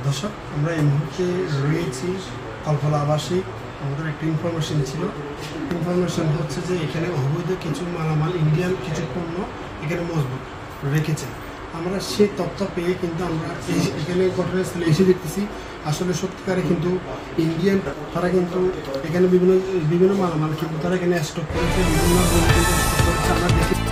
দর্শক, আমরা এই মুহূর্তে রয়েছি কলফলা আবাসিক। আমাদের একটা ইনফরমেশন ছিল। ইনফরমেশন হচ্ছে যে এখানে অবৈধ কিছু মালামাল, ইন্ডিয়ান কিছু পণ্য এখানে মজবুত রেখেছেন। আমরা সে তথ্য পেয়ে কিন্তু আমরা এখানে ঘটনাস্থলে এসে দেখতেছি আসলে সত্যিকারে কিন্তু ইন্ডিয়ান তারা কিন্তু এখানে বিভিন্ন মালামাল কিন্তু তারা এখানে স্টক করেছে, বিভিন্ন স্টক করেছে। আমরা দেখি